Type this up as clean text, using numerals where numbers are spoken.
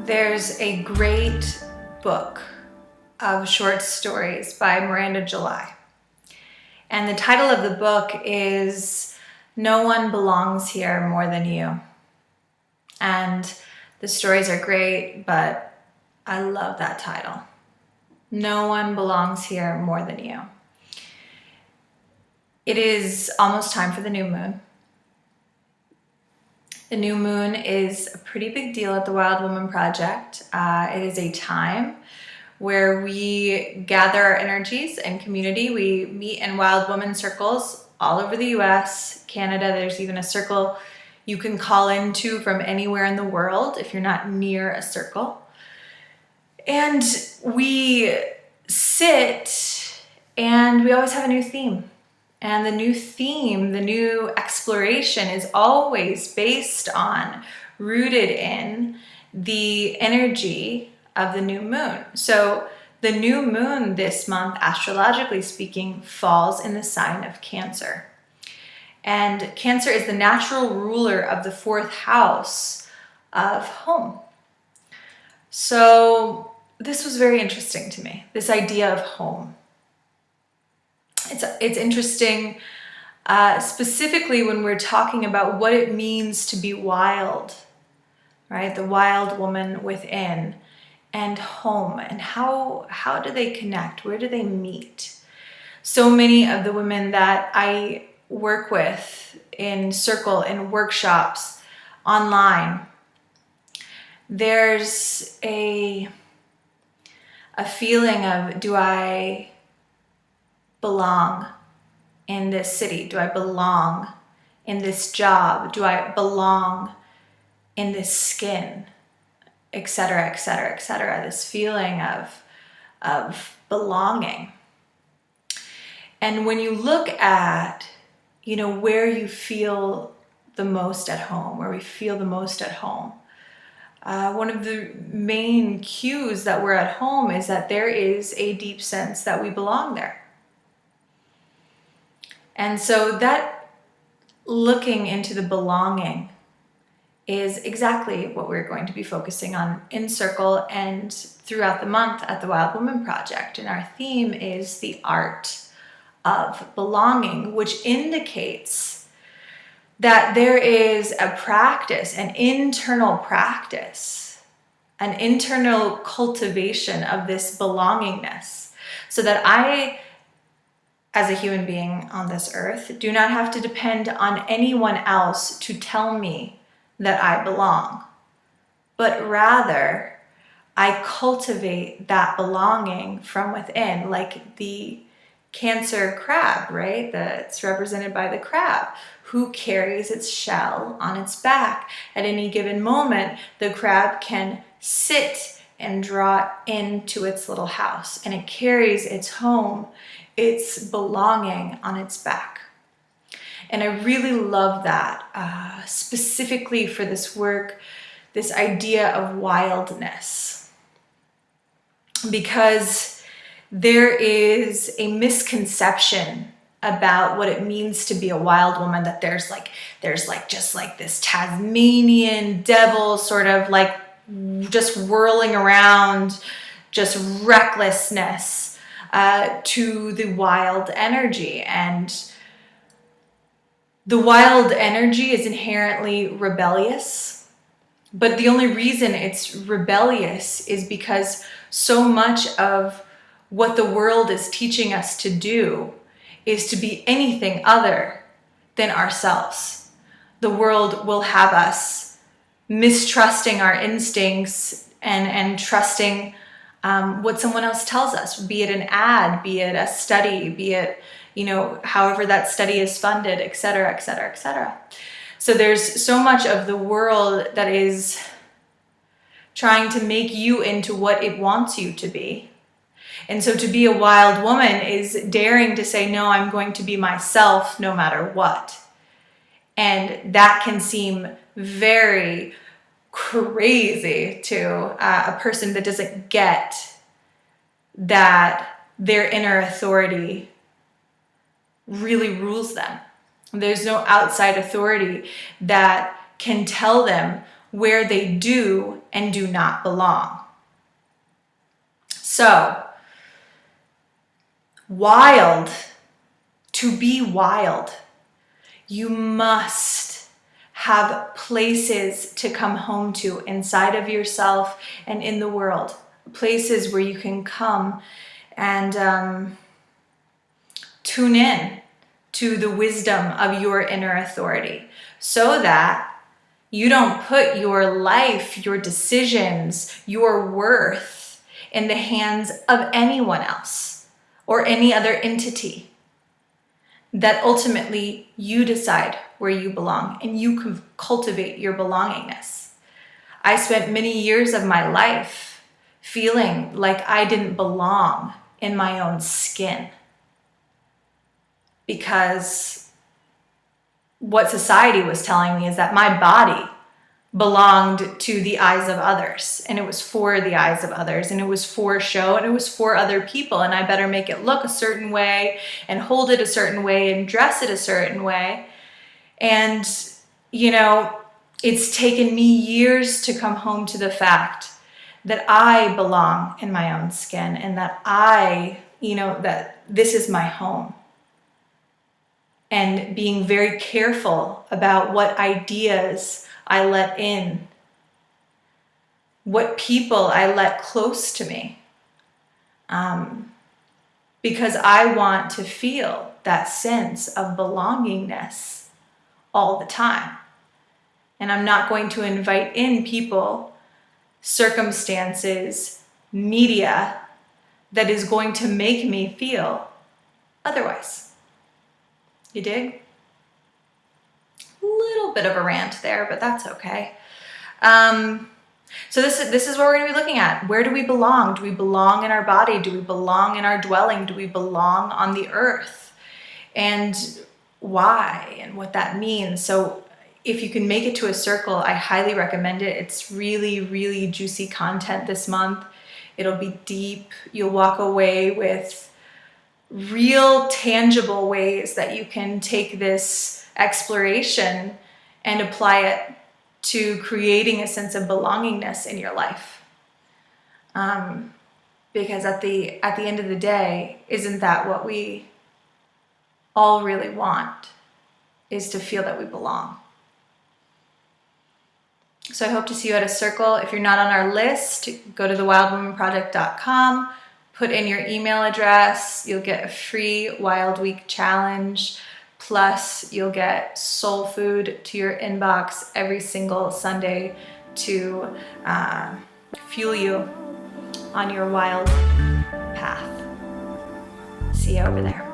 There's a great book of short stories by Miranda July. And the title of the book is No One Belongs Here More Than You. And the stories are great, but I love that title. No one belongs here more than you. It is almost time for the new moon. The new moon is a pretty big deal at the Wild Woman Project. It is a time where we gather our energies and community. We meet in Wild Woman circles all over the US, Canada. There's even a circle you can call into from anywhere in the world if you're not near a circle. And we sit and we always have a new theme. And the new theme, the new exploration is always based on, rooted in the energy of the new moon. So the new moon this month, astrologically speaking, falls in the sign of Cancer. And Cancer is the natural ruler of the fourth house of home. So this was very interesting to me, this idea of home. It's interesting, specifically when we're talking about what it means to be wild, right? The wild woman within, and home, and how do they connect? Where do they meet? So many of the women that I work with in circle, in workshops, online, there's a feeling of, do I belong in this city? Do I belong in this job? Do I belong in this skin? Etc., etc., etc. This feeling of belonging. And when you look at, where you feel the most at home, where we feel the most at home, one of the main cues that we're at home is that there is a deep sense that we belong there. And so that looking into the belonging is exactly what we're going to be focusing on in circle and throughout the month at the Wild Woman Project. And our theme is the art of belonging, which indicates that there is a practice, an internal practice, an internal cultivation of this belongingness, so that I, as a human being on this earth, do not have to depend on anyone else to tell me that I belong, but rather I cultivate that belonging from within, like the Cancer crab, right? That's represented by the crab, who carries its shell on its back. At any given moment, the crab can sit and draw into its little house, and it carries its home, its belonging on its back. And I really love that, specifically for this work, this idea of wildness, because there is a misconception about what it means to be a wild woman, that there's just like this Tasmanian devil sort of like just whirling around, just recklessness to the wild energy. And the wild energy is inherently rebellious, but the only reason it's rebellious is because so much of what the world is teaching us to do is to be anything other than ourselves. The world will have us mistrusting our instincts and trusting what someone else tells us, be it an ad, be it a study, be it, however that study is funded, et cetera, et cetera, et cetera. So there's so much of the world that is trying to make you into what it wants you to be. And so to be a wild woman is daring to say, no, I'm going to be myself no matter what. And that can seem very crazy to a person that doesn't get that their inner authority really rules them. There's no outside authority that can tell them where they do and do not belong. So, wild, to be wild, you must have places to come home to inside of yourself and in the world. Places where you can come and tune in to the wisdom of your inner authority, so that you don't put your life, your decisions, your worth in the hands of anyone else or any other entity. That ultimately you decide where you belong and you can cultivate your belongingness. I spent many years of my life feeling like I didn't belong in my own skin, because what society was telling me is that my body belonged to the eyes of others, and it was for the eyes of others, and it was for show, and it was for other people, and I better make it look a certain way and hold it a certain way and dress it a certain way. And it's taken me years to come home to the fact that I belong in my own skin, and that that this is my home. And being very careful about what ideas I let in, what people I let close to me, because I want to feel that sense of belongingness all the time. And I'm not going to invite in people, circumstances, media that is going to make me feel otherwise. You dig? A little bit of a rant there, but that's okay. So this is what we're going to be looking at. Where do we belong? Do we belong in our body? Do we belong in our dwelling? Do we belong on the earth? And why and what that means. So if you can make it to a circle, I highly recommend it. It's really, really juicy content this month. It'll be deep. You'll walk away with real tangible ways that you can take this exploration and apply it to creating a sense of belongingness in your life. Because at the end of the day, isn't that what we all really want, is to feel that we belong? So I hope to see you at a circle. If you're not on our list, go to thewildwomanproject.com. Put in your email address. You'll get a free Wild Week challenge. Plus, you'll get soul food to your inbox every single Sunday to fuel you on your wild path. See you over there.